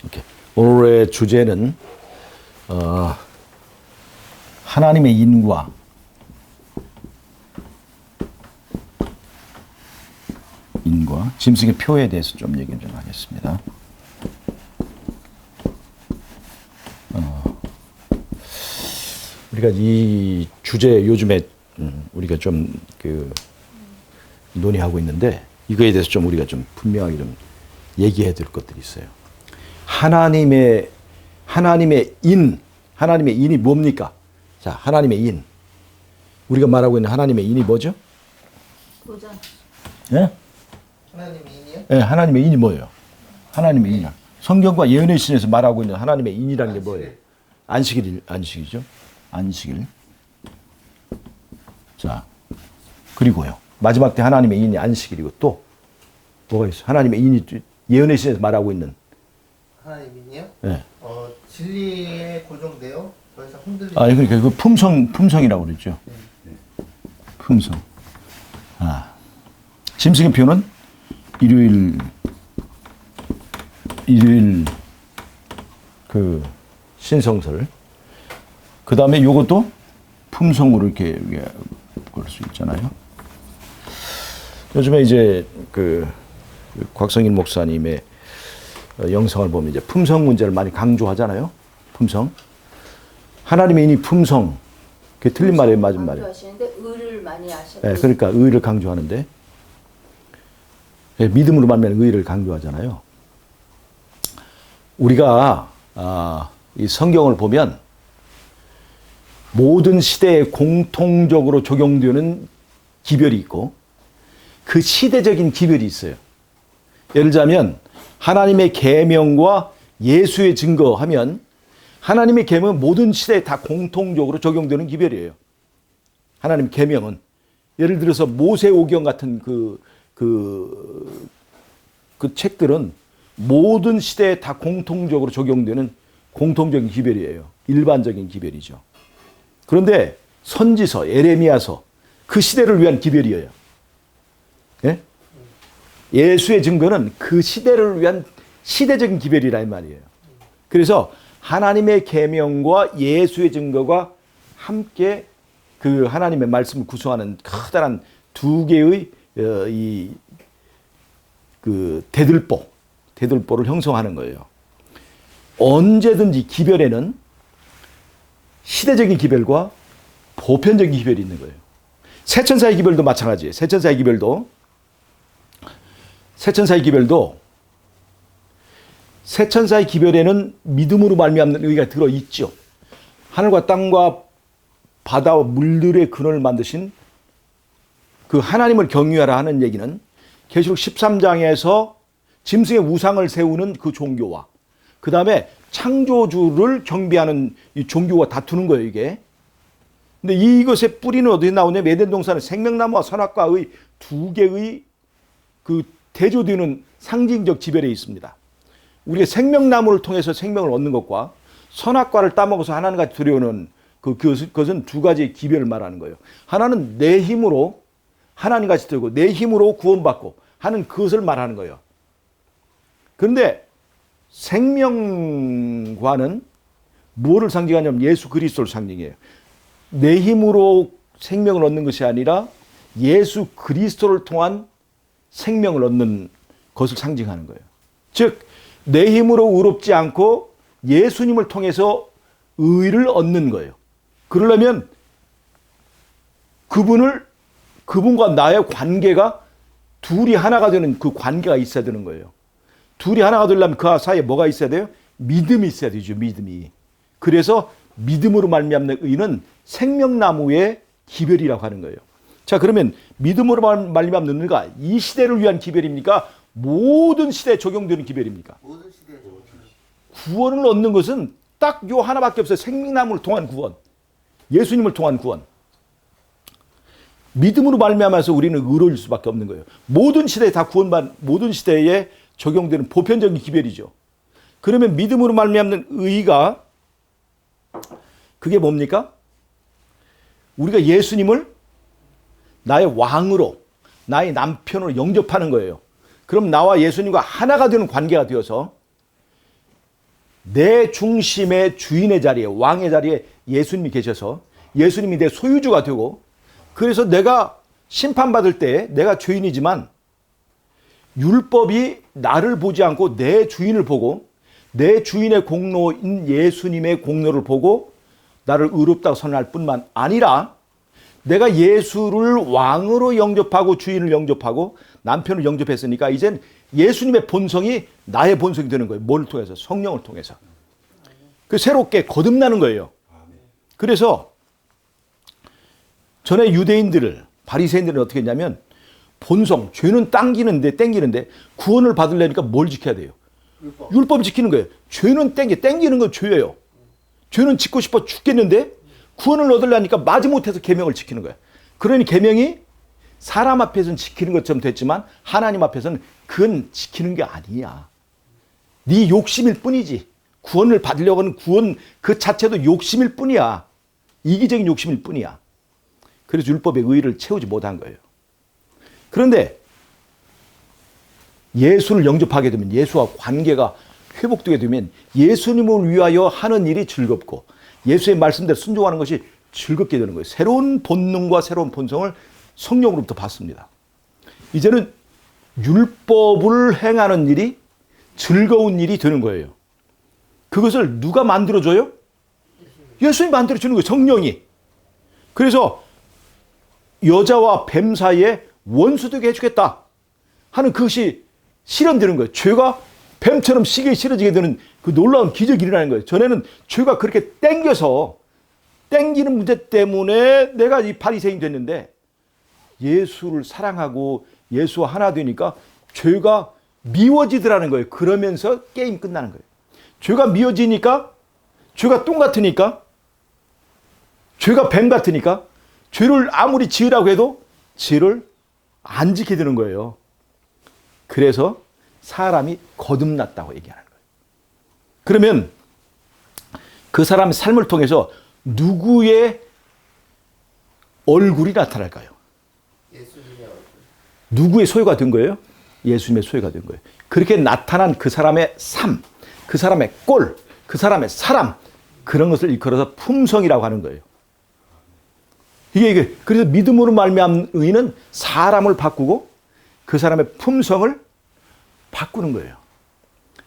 오케이. 오늘의 주제는 하나님의 인과 짐승의 표에 대해서 좀 얘기를 좀 하겠습니다. 우리가 이 주제 요즘에 우리가 좀 논의하고 있는데 이거에 대해서 좀 우리가 좀 분명하게 좀 얘기해야 될 것들이 있어요. 하나님의 인이 뭡니까? 자, 하나님의 인. 우리가 말하고 있는 하나님의 인이 뭐죠? 보장. 예? 하나님의 인이요? 예, 하나님의 인이 뭐예요? 하나님의 인. 성경과 예언의 신에서 말하고 있는 하나님의 인이라는 게 뭐예요? 안식이죠. 안식일. 자, 그리고요. 마지막 때 하나님의 인이 안식일이고 또 뭐가 있어요? 하나님의 인이 예언의 신에서 말하고 있는 하나님 인이요? 예. 진리에 고정되어 더 이상 흔들리지 그러니까 그 품성이라고 그러죠. 품성. 짐승의 표는 일요일 그 신성설. 그 다음에 요것도 품성으로 이렇게 볼 수 있잖아요. 요즘에 이제 그 곽성인 목사님의 영상을 보면 이제 품성 문제를 많이 강조하잖아요. 품성. 하나님의 인이 품성. 그게 틀린 말이에요, 맞은 말이에요. 강조하시는데 의를 많이 하시는. 네, 그러니까 의를 강조하는데 믿음으로 말미암아 의를 강조하잖아요. 우리가 이 성경을 보면 모든 시대에 공통적으로 적용되는 기별이 있고 그 시대적인 기별이 있어요. 예를 들자면 하나님의 계명과 예수의 증거하면 하나님의 계명은 모든 시대에 다 공통적으로 적용되는 기별이에요. 하나님의 계명은 예를 들어서 모세오경 같은 그 책들은 모든 시대에 다 공통적으로 적용되는 공통적인 기별이에요. 일반적인 기별이죠. 그런데 선지서, 예레미야서 그 시대를 위한 기별이에요. 예? 예수의 증거는 그 시대를 위한 시대적인 기별이라 이 말이에요. 그래서 하나님의 계명과 예수의 증거가 함께 그 하나님의 말씀을 구성하는 커다란 두 개의 그 대들보를 형성하는 거예요. 언제든지 기별에는 시대적인 기별과 보편적인 기별이 있는 거예요. 세천사의 기별도 마찬가지예요. 세천사의 기별에는 믿음으로 말미암는 의가 들어 있죠. 하늘과 땅과 바다와 물들의 근원을 만드신 그 하나님을 경유하라 하는 얘기는 계시록 13장에서 짐승의 우상을 세우는 그 종교와 그 다음에 창조주를 경배하는 이 종교가 다투는 거예요, 이게. 근데 이것의 뿌리는 어디에 나오냐면 에덴 동산은 생명나무와 선악과의 두 개의 그 대조되는 상징적 지별에 있습니다. 우리가 생명나무를 통해서 생명을 얻는 것과 선악과를 따먹어서 하나님같이 두려워하는 그것은 두 가지의 기별을 말하는 거예요. 하나는 내 힘으로 하나님같이 되고 내 힘으로 구원받고 하는 그것을 말하는 거예요. 그런데 생명과는 무엇을 상징하냐면 예수 그리스도를 상징해요. 내 힘으로 생명을 얻는 것이 아니라 예수 그리스도를 통한 생명을 얻는 것을 상징하는 거예요. 즉, 내 힘으로 의롭지 않고 예수님을 통해서 의를 얻는 거예요. 그러려면 그분과 나의 관계가 둘이 하나가 되는 그 관계가 있어야 되는 거예요. 둘이 하나가 되려면 그 사이에 뭐가 있어야 돼요? 믿음이 있어야 되죠. 믿음이. 그래서 믿음으로 말미암는 의는 생명나무의 기별이라고 하는 거예요. 자, 그러면 믿음으로 말미암는 의가 이 시대를 위한 기별입니까? 모든 시대에 적용되는 기별입니까? 모든 시대에 적용되는 구원을 얻는 것은 딱 요 하나밖에 없어요. 생명나무를 통한 구원. 예수님을 통한 구원. 믿음으로 말미암아서 우리는 의로울 수밖에 없는 거예요. 모든 시대에 다 모든 시대에 적용되는 보편적인 기별이죠. 그러면 믿음으로 말미암는 의가 그게 뭡니까? 우리가 예수님을 나의 왕으로, 나의 남편으로 영접하는 거예요. 그럼 나와 예수님과 하나가 되는 관계가 되어서 내 중심의 주인의 자리에, 왕의 자리에 예수님이 계셔서 예수님이 내 소유주가 되고, 그래서 내가 심판받을 때 내가 죄인이지만 율법이 나를 보지 않고 내 주인을 보고 내 주인의 공로인 예수님의 공로를 보고 나를 의롭다고 선언할 뿐만 아니라 내가 예수를 왕으로 영접하고 주인을 영접하고 남편을 영접했으니까 이젠 예수님의 본성이 나의 본성이 되는 거예요. 뭘 통해서? 성령을 통해서. 그 새롭게 거듭나는 거예요. 그래서 전에 유대인들을, 바리새인들은 어떻게 했냐면 본성, 죄는 땡기는데 구원을 받으려니까 뭘 지켜야 돼요? 율법 지키는 거예요. 죄는 땡기는 건 죄예요. 죄는 짓고 싶어 죽겠는데 구원을 얻으려니까 마지못해서 계명을 지키는 거예요. 그러니 계명이 사람 앞에서는 지키는 것처럼 됐지만 하나님 앞에서는 그건 지키는 게 아니야. 네 욕심일 뿐이지. 구원을 받으려고 하는 구원 그 자체도 욕심일 뿐이야. 이기적인 욕심일 뿐이야. 그래서 율법의 의의를 채우지 못한 거예요. 그런데 예수를 영접하게 되면, 예수와 관계가 회복되게 되면 예수님을 위하여 하는 일이 즐겁고 예수의 말씀대로 순종하는 것이 즐겁게 되는 거예요. 새로운 본능과 새로운 본성을 성령으로부터 받습니다. 이제는 율법을 행하는 일이 즐거운 일이 되는 거예요. 그것을 누가 만들어줘요? 예수님이 만들어주는 거예요. 성령이. 그래서 여자와 뱀 사이에 원수 되게 해주겠다 하는 그것이 실현되는 거예요. 죄가 뱀처럼 시계에 실어지게 되는 그 놀라운 기적이 일어나는 거예요. 전에는 죄가 그렇게 땡기는 문제 때문에 내가 이 바리새인 됐는데 예수를 사랑하고 예수와 하나 되니까 죄가 미워지더라는 거예요. 그러면서 게임 끝나는 거예요. 죄가 미워지니까, 죄가 똥 같으니까, 죄가 뱀 같으니까 죄를 아무리 지으라고 해도 죄를 안 지게 되는 거예요. 그래서 사람이 거듭났다고 얘기하는 거예요. 그러면 그 사람의 삶을 통해서 누구의 얼굴이 나타날까요? 예수님의 얼굴. 누구의 소유가 된 거예요? 예수님의 소유가 된 거예요. 그렇게 나타난 그 사람의 삶, 그 사람의 꼴, 그 사람의 사람, 그런 것을 일컬어서 품성이라고 하는 거예요. 이게 그래서 믿음으로 말미암은 의는 사람을 바꾸고 그 사람의 품성을 바꾸는 거예요.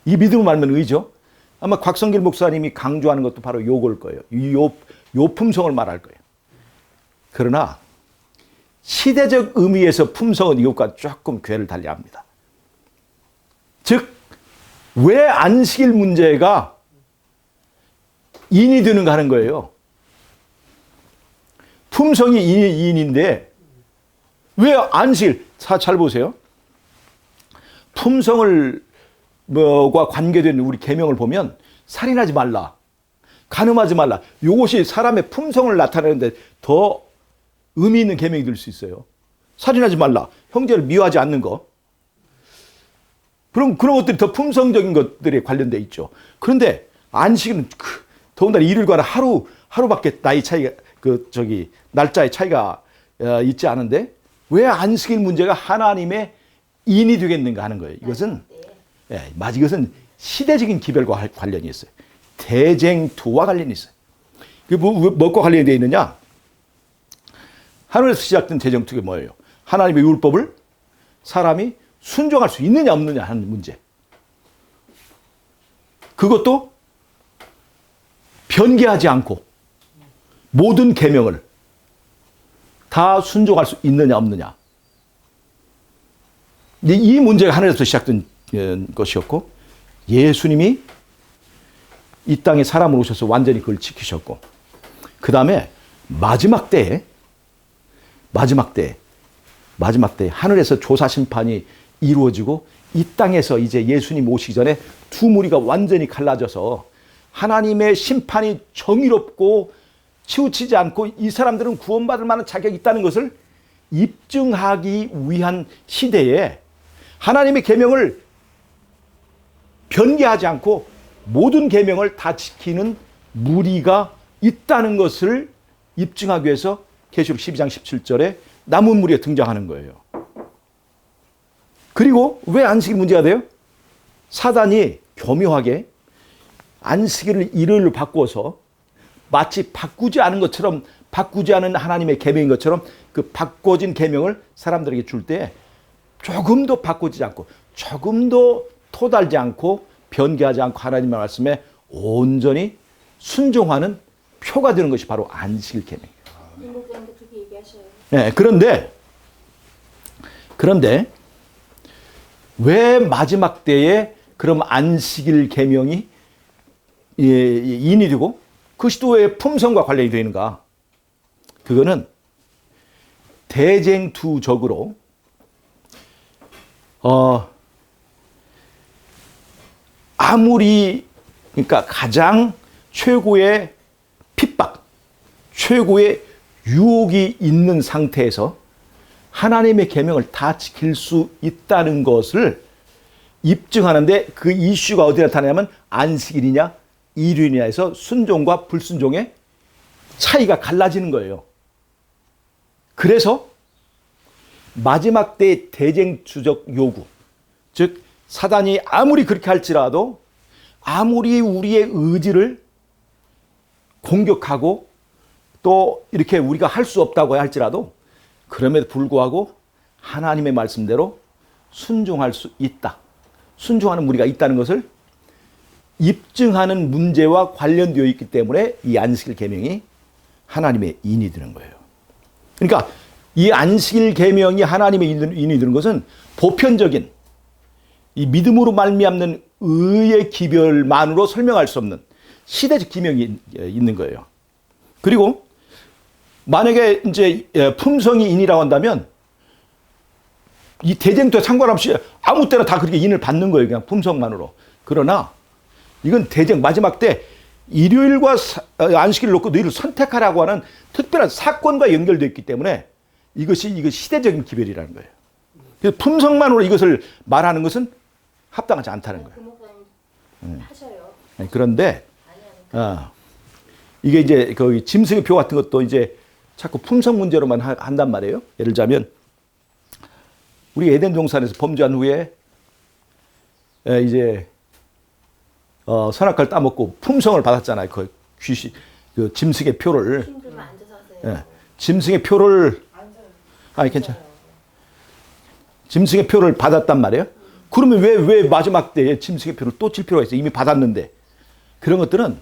이 믿음으로 말미암은 의죠. 아마 곽성길 목사님이 강조하는 것도 바로 요걸 거예요. 요 품성을 말할 거예요. 그러나 시대적 의미에서 품성은 이것과 조금 궤를 달리합니다. 즉, 왜 안식일 문제가 인이 되는가 하는 거예요. 품성이 인인데 왜 안식일, 잘 보세요. 품성을 과 관계된 우리 계명을 보면 살인하지 말라, 간음하지 말라, 이것이 사람의 품성을 나타내는데 더 의미 있는 계명이 될 수 있어요. 살인하지 말라, 형제를 미워하지 않는 거, 그런 것들이 더 품성적인 것들에 관련돼 있죠. 그런데 안식일은 더군다나 일요일과는 하루밖에 나이 차이가 날짜의 차이가 있지 않은데 왜 안식일 문제가 하나님의 인이 되겠는가 하는 거예요. 이것은 이것은 시대적인 기별과 관련이 있어요. 대쟁투와 관련이 있어요. 그게 뭐과 관련이 되어 있느냐? 하늘에서 시작된 대쟁투가 뭐예요? 하나님의 율법을 사람이 순종할 수 있느냐 없느냐 하는 문제. 그것도 변개하지 않고 모든 계명을 다 순종할 수 있느냐 없느냐. 이 문제가 하늘에서 시작된 것이었고, 예수님이 이 땅에 사람으로 오셔서 완전히 그걸 지키셨고, 그 다음에 마지막 때에 하늘에서 조사 심판이 이루어지고 이 땅에서 이제 예수님 오시기 전에 두 무리가 완전히 갈라져서 하나님의 심판이 정의롭고 치우치지 않고 이 사람들은 구원받을 만한 자격이 있다는 것을 입증하기 위한 시대에 하나님의 계명을 변개하지 않고 모든 계명을 다 지키는 무리가 있다는 것을 입증하기 위해서 계시록 12장 17절에 남은 무리가 등장하는 거예요. 그리고 왜 안식일 문제가 돼요? 사단이 교묘하게 안식일을 일요일로 바꿔서 마치 바꾸지 않은 것처럼, 바꾸지 않은 하나님의 계명인 것처럼 그 바꿔진 계명을 사람들에게 줄 때 조금도 바꾸지 않고 조금도 토달지 않고 변개하지 않고 하나님의 말씀에 온전히 순종하는 표가 되는 것이 바로 안식일 계명이에요. 목사님도 그렇게 얘기하셔요. 네, 그런데 왜 마지막 때에 그럼 안식일 계명이 인이 되고 그것이 또 왜 품성과 관련이 되는가? 그거는 대쟁투적으로 아무리 그러니까 가장 최고의 핍박, 최고의 유혹이 있는 상태에서 하나님의 계명을 다 지킬 수 있다는 것을 입증하는데 그 이슈가 어디 나타나냐면 안식일이냐 일요일이냐에서 순종과 불순종의 차이가 갈라지는 거예요. 그래서 마지막 때의 대쟁투적 요구, 즉 사단이 아무리 그렇게 할지라도 아무리 우리의 의지를 공격하고 또 이렇게 우리가 할 수 없다고 할지라도 그럼에도 불구하고 하나님의 말씀대로 순종할 수 있다. 순종하는 우리가 있다는 것을 입증하는 문제와 관련되어 있기 때문에 이 안식일 계명이 하나님의 인이 되는 거예요. 그러니까 이 안식일 계명이 하나님의 인이 되는 것은 보편적인 이 믿음으로 말미암는 의의 기별만으로 설명할 수 없는 시대적 기명이 있는 거예요. 그리고 만약에 이제 품성이 인이라고 한다면 이 대쟁투에 상관없이 아무 때나 다 그렇게 인을 받는 거예요. 그냥 품성만으로. 그러나 이건 대쟁 마지막 때 일요일과 안식일을 놓고 너희를 선택하라고 하는 특별한 사건과 연결되어 있기 때문에 이것이 시대적인 기별이라는 거예요. 그래서 품성만으로 이것을 말하는 것은 합당하지 않다는 거예요. 그 목사님 하셔요. 그런데 아니. 이게 이제 거기 짐승의 표 같은 것도 이제 자꾸 품성 문제로만 한단 말이에요. 예를 들자면 우리 에덴 동산에서 범죄한 후에 이제 선악과를 따먹고 품성을 받았잖아요. 그 귀신, 그 짐승의 표를. 힘들면 앉아서 하세요. 짐승의 표를 아니 괜찮아. 짐승의 표를 받았단 말이에요. 그러면 왜 마지막 때에 짐승의 표를 또 칠 필요가 있어요? 이미 받았는데. 그런 것들은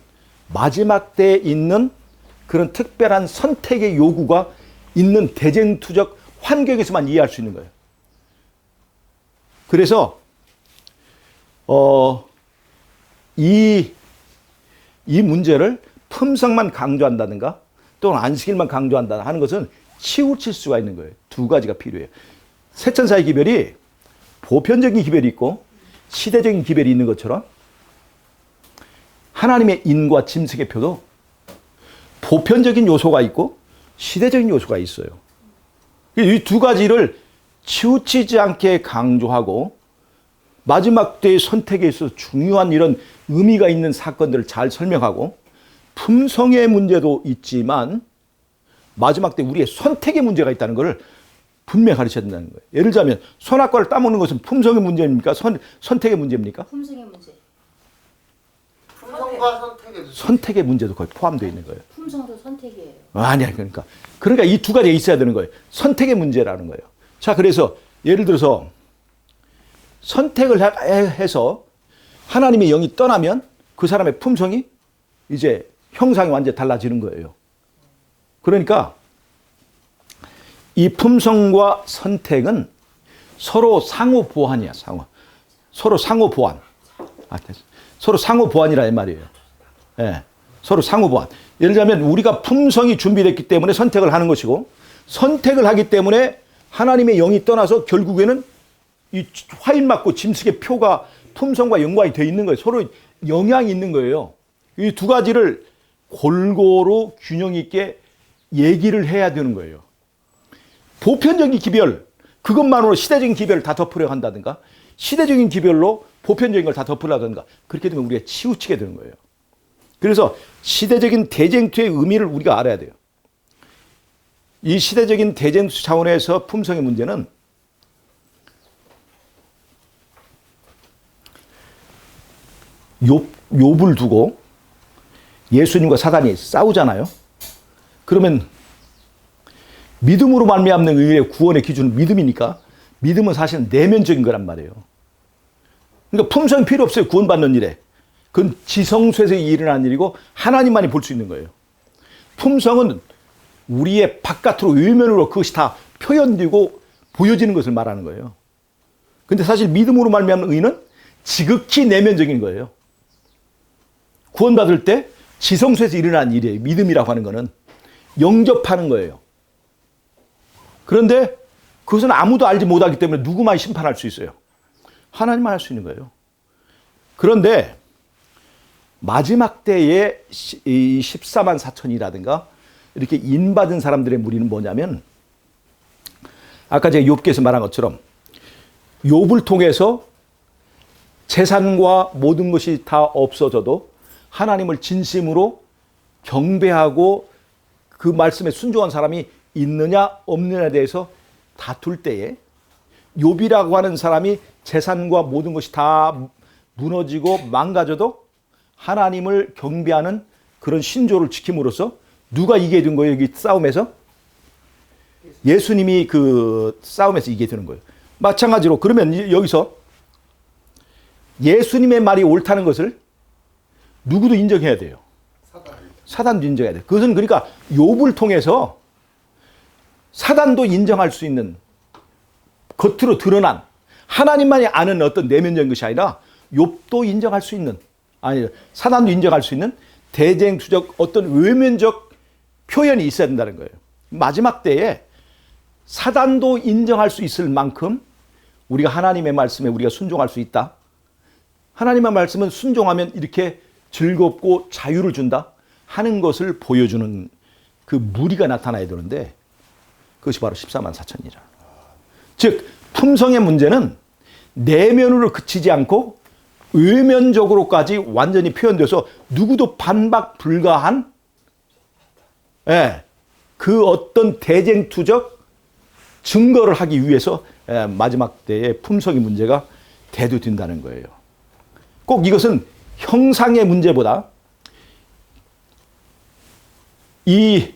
마지막 때에 있는 그런 특별한 선택의 요구가 있는 대쟁투적 환경에서만 이해할 수 있는 거예요. 그래서 이 문제를 품성만 강조한다든가 또는 안식일만 강조한다 하는 것은 치우칠 수가 있는 거예요. 두 가지가 필요해요. 세천사의 기별이 보편적인 기별이 있고 시대적인 기별이 있는 것처럼 하나님의 인과 짐승의 표도 보편적인 요소가 있고 시대적인 요소가 있어요. 이 두 가지를 치우치지 않게 강조하고 마지막 때의 선택에 있어서 중요한 이런 의미가 있는 사건들을 잘 설명하고 품성의 문제도 있지만 마지막 때 우리의 선택의 문제가 있다는 것을 분명히 가르쳐야 된다는 거예요. 예를 들자면 선악과를 따먹는 것은 품성의 문제입니까? 선택의 문제입니까? 품성의 문제. 품성과 선택의 문제도 거의 포함되어 있는 거예요. 품성도 선택이에요. 아니야. 그러니까 이 두 가지가 있어야 되는 거예요. 선택의 문제라는 거예요. 자, 그래서 예를 들어서 선택을 해서 하나님의 영이 떠나면 그 사람의 품성이 이제 형상이 완전히 달라지는 거예요. 그러니까 이 품성과 선택은 서로 상호 보완이야. 서로 상호 보완. 서로 상호 보완이라 이 말이에요. 예. 서로 상호 보완. 예를 들자면 우리가 품성이 준비됐기 때문에 선택을 하는 것이고 선택을 하기 때문에 하나님의 영이 떠나서 결국에는 이 화인 맞고 짐승의 표가 품성과 연관이 되어 있는 거예요. 서로 영향이 있는 거예요. 이 두 가지를 골고루 균형 있게 얘기를 해야 되는 거예요. 보편적인 기별, 그것만으로 시대적인 기별을 다 덮으려 한다든가 시대적인 기별로 보편적인 걸 다 덮으려든가 그렇게 되면 우리가 치우치게 되는 거예요. 그래서 시대적인 대쟁투의 의미를 우리가 알아야 돼요. 이 시대적인 대쟁투 차원에서 품성의 문제는 욥을 두고 예수님과 사단이 싸우잖아요. 그러면 믿음으로 말미암는 의의 구원의 기준은 믿음이니까 믿음은 사실은 내면적인 거란 말이에요. 그러니까 품성이 필요 없어요. 구원받는 일에. 그건 지성소에서 일어난 일이고 하나님만이 볼 수 있는 거예요. 품성은 우리의 바깥으로 외면으로 그것이 다 표현되고 보여지는 것을 말하는 거예요. 근데 사실 믿음으로 말미암는 의는 지극히 내면적인 거예요. 구원받을 때 지성소에서 일어난 일이에요. 믿음이라고 하는 거는 영접하는 거예요. 그런데 그것은 아무도 알지 못하기 때문에 누구만 심판할 수 있어요. 하나님만 할 수 있는 거예요. 그런데 마지막 때에 이 14만 4천이라든가 이렇게 인받은 사람들의 무리는 뭐냐면 아까 제가 욥기에서 말한 것처럼 욥을 통해서 재산과 모든 것이 다 없어져도 하나님을 진심으로 경배하고 그 말씀에 순종한 사람이 있느냐 없느냐에 대해서 다툴 때에 욥이라고 하는 사람이 재산과 모든 것이 다 무너지고 망가져도 하나님을 경배하는 그런 신조를 지킴으로써 누가 이기게 된 거예요? 여기 싸움에서? 예수님이 그 싸움에서 이기게 되는 거예요. 마찬가지로 그러면 여기서 예수님의 말이 옳다는 것을 누구도 인정해야 돼요. 사단도 인정해야 돼요. 그것은 그러니까 욥을 통해서 사단도 인정할 수 있는 겉으로 드러난 하나님만이 아는 어떤 내면적인 것이 아니라 욥도 인정할 수 있는, 아니 사단도 인정할 수 있는 대쟁투적 어떤 외면적 표현이 있어야 된다는 거예요. 마지막 때에 사단도 인정할 수 있을 만큼 우리가 하나님의 말씀에 우리가 순종할 수 있다. 하나님의 말씀은 순종하면 이렇게 즐겁고 자유를 준다 하는 것을 보여주는 그 무리가 나타나야 되는데 그것이 바로 14만 4천이라. 즉 품성의 문제는 내면으로 그치지 않고 외면적으로까지 완전히 표현돼서 누구도 반박 불가한 그 어떤 대쟁투적 증거를 하기 위해서 마지막 때에 품성의 문제가 대두된다는 거예요. 꼭 이것은 형상의 문제보다 이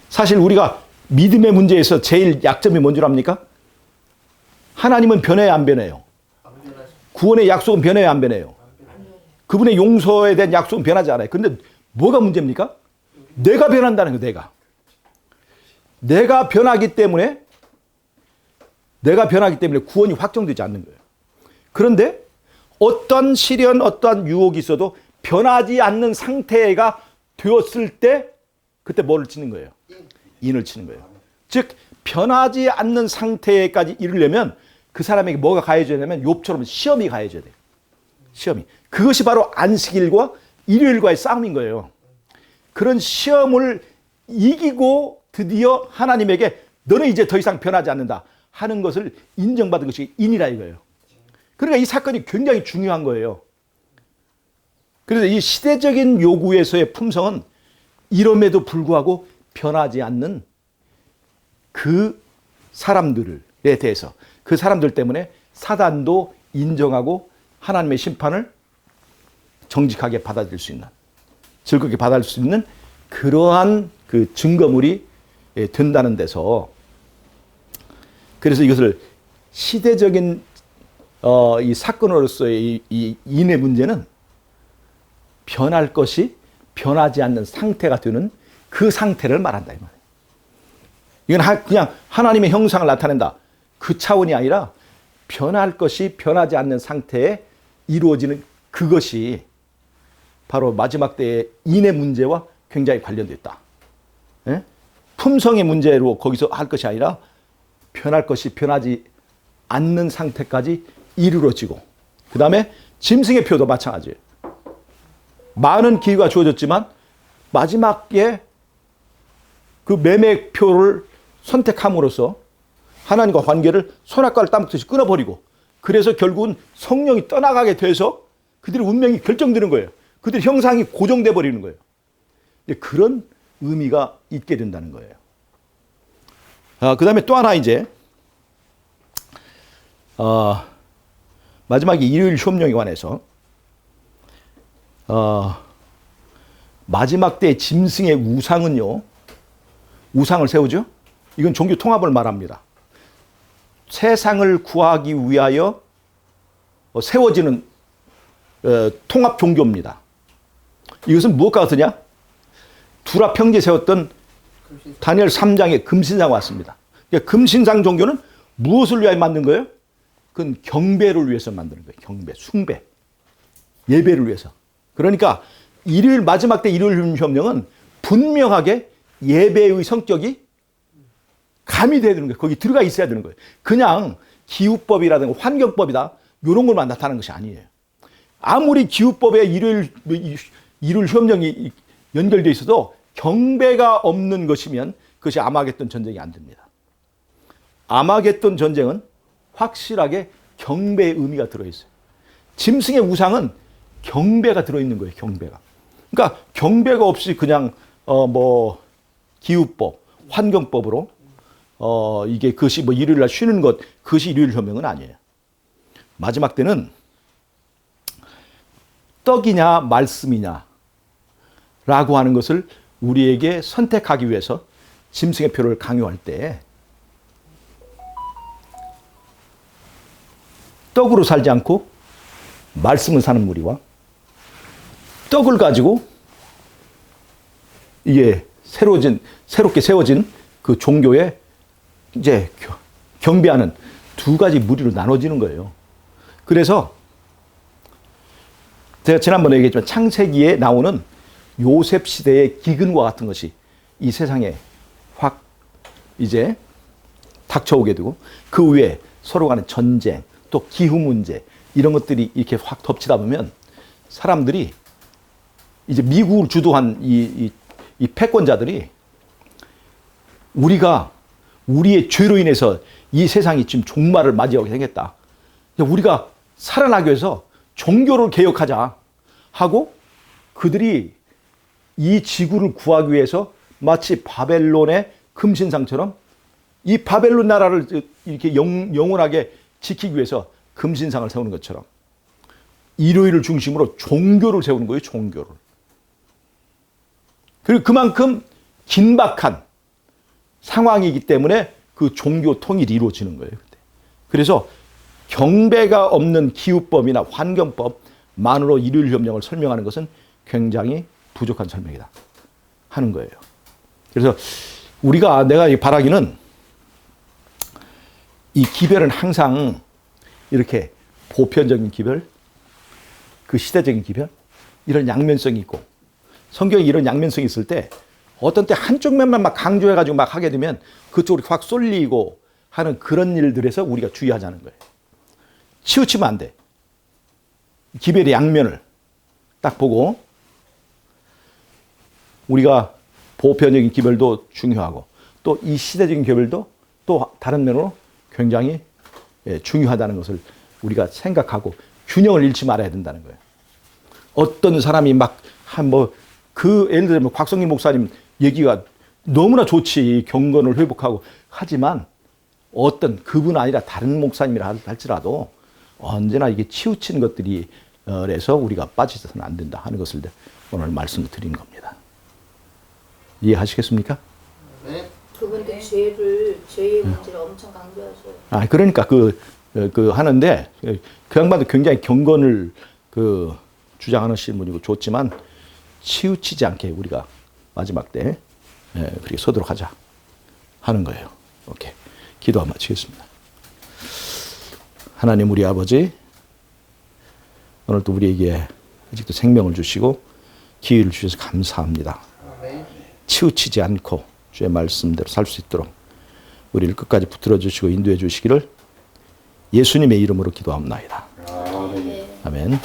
사실 우리가 믿음의 문제에서 제일 약점이 뭔 줄 압니까? 하나님은 변해야 안 변해요? 구원의 약속은 변해야 안 변해요? 그분의 용서에 대한 약속은 변하지 않아요. 그런데 뭐가 문제입니까? 내가 변한다는 거예요. 내가 변하기 때문에 구원이 확정되지 않는 거예요. 그런데 어떤 시련, 어떤 유혹이 있어도 변하지 않는 상태가 되었을 때 그때 뭐를 치는 거예요? 인을 치는 거예요. 즉 변하지 않는 상태까지 이르려면 그 사람에게 뭐가 가해져야 되냐면 욥처럼 시험이 가해져야 돼요. 시험이. 그것이 바로 안식일과 일요일과의 싸움인 거예요. 그런 시험을 이기고 드디어 하나님에게 너는 이제 더 이상 변하지 않는다 하는 것을 인정받은 것이 인이라 이거예요. 그러니까 이 사건이 굉장히 중요한 거예요. 그래서 이 시대적인 요구에서의 품성은 이럼에도 불구하고 변하지 않는 그 사람들에 대해서 그 사람들 때문에 사단도 인정하고 하나님의 심판을 정직하게 받아들일 수 있는, 즐겁게 받아들일 수 있는 그러한 그 증거물이 된다는 데서, 그래서 이것을 시대적인 이 사건으로서의 이 인의 문제는 변할 것이 변하지 않는 상태가 되는 그 상태를 말한다 이 말이에요. 이건 그냥 하나님의 형상을 나타낸다 그 차원이 아니라 변할 것이 변하지 않는 상태에 이루어지는 그것이 바로 마지막 때의 인의 문제와 굉장히 관련되어 있다. 예? 품성의 문제로 거기서 할 것이 아니라 변할 것이 변하지 않는 상태까지 이르러지고, 그 다음에 짐승의 표도 마찬가지예요. 많은 기회가 주어졌지만 마지막에 그 매매표를 선택함으로써 하나님과 관계를 손아귀를 따먹듯이 끊어버리고, 그래서 결국은 성령이 떠나가게 돼서 그들의 운명이 결정되는 거예요. 그들의 형상이 고정돼 버리는 거예요. 그런 의미가 있게 된다는 거예요. 그 다음에 또 하나 이제 마지막에 일요일 시험령에 관해서 마지막 때 짐승의 우상은요, 우상을 세우죠. 이건 종교 통합을 말합니다. 세상을 구하기 위하여 세워지는 통합 종교입니다. 이것은 무엇과 같으냐? 두랍 형제 세웠던 다니엘 3장에 금신상 왔습니다. 그러니까 금신상 종교는 무엇을 위하여 만든 거예요? 그건 경배를 위해서 만드는 거예요. 경배, 숭배, 예배를 위해서. 그러니까 일요일 마지막 때 일요일 협령은 분명하게 예배의 성격이 가미돼야 되는 거예요. 거기 들어가 있어야 되는 거예요. 그냥 기후법이라든가 환경법이다 이런 걸만 나타나는 것이 아니에요. 아무리 기후법에 일요일 협령이 연결되어 있어도 경배가 없는 것이면 그것이 아마겟돈 전쟁이 안 됩니다. 아마겟돈 전쟁은 확실하게 경배의 의미가 들어있어요. 짐승의 우상은 경배가 들어있는 거예요. 경배가. 그러니까 경배가 없이 그냥 기후법, 환경법으로 이게 그것이 일요일 날 쉬는 것, 그것이 일요일 협명은 아니에요. 마지막 때는 떡이냐 말씀이냐 라고 하는 것을 우리에게 선택하기 위해서 짐승의 표를 강요할 때 떡으로 살지 않고 말씀을 사는 무리와 떡을 가지고 이게 새롭게 세워진 그 종교에 이제 경배하는 두 가지 무리로 나눠지는 거예요. 그래서 제가 지난번에 얘기했지만 창세기에 나오는 요셉 시대의 기근과 같은 것이 이 세상에 확 이제 닥쳐오게 되고 그 위에 서로 간의 전쟁 또 기후 문제 이런 것들이 이렇게 확 덮치다 보면 사람들이 이제 미국을 주도한 이 패권자들이 우리가 우리의 죄로 인해서 이 세상이 지금 종말을 맞이하게 생겼다. 우리가 살아나기 위해서 종교를 개혁하자 하고 그들이 이 지구를 구하기 위해서 마치 바벨론의 금신상처럼 이 바벨론 나라를 이렇게 영원하게 지키기 위해서 금신상을 세우는 것처럼 일요일을 중심으로 종교를 세우는 거예요. 종교를. 그리고 그만큼 긴박한 상황이기 때문에 그 종교 통일이 이루어지는 거예요. 그래서 경배가 없는 기후법이나 환경법만으로 일요일 협령을 설명하는 것은 굉장히 부족한 설명이다 하는 거예요. 그래서 내가 바라기는 이 기별은 항상 이렇게 보편적인 기별, 그 시대적인 기별, 이런 양면성이 있고 성경에 이런 양면성이 있을 때 어떤 때 한쪽 면만 막 강조해가지고 막 하게 되면 그쪽으로 확 쏠리고 하는 그런 일들에서 우리가 주의하자는 거예요. 치우치면 안 돼. 기별의 양면을 딱 보고 우리가 보편적인 기별도 중요하고 또 이 시대적인 기별도 또 다른 면으로 굉장히 중요하다는 것을 우리가 생각하고 균형을 잃지 말아야 된다는 거예요. 어떤 사람이 예를 들면 곽성길 목사님 얘기가 너무나 좋지, 경건을 회복하고 하지만 어떤 그분 아니라 다른 목사님이라 할지라도 언제나 이게 치우친 것들이 그래서 우리가 빠지서는 안 된다 하는 것을 오늘 말씀을 드린 겁니다. 이해하시겠습니까? 네. 그분도 죄의 문제를 엄청 강조하셔요. 그러니까 하는데 그 양반도 굉장히 경건을 주장하시는 분이고 좋지만 치우치지 않게 우리가 마지막 때 그렇게 서도록 하자 하는 거예요. 오케이. 기도 한번 마치겠습니다. 하나님 우리 아버지, 오늘도 우리에게 아직도 생명을 주시고 기회를 주셔서 감사합니다. 치우치지 않고 주의 말씀대로 살 수 있도록 우리를 끝까지 붙들어 주시고 인도해 주시기를 예수님의 이름으로 기도합니다. 아멘.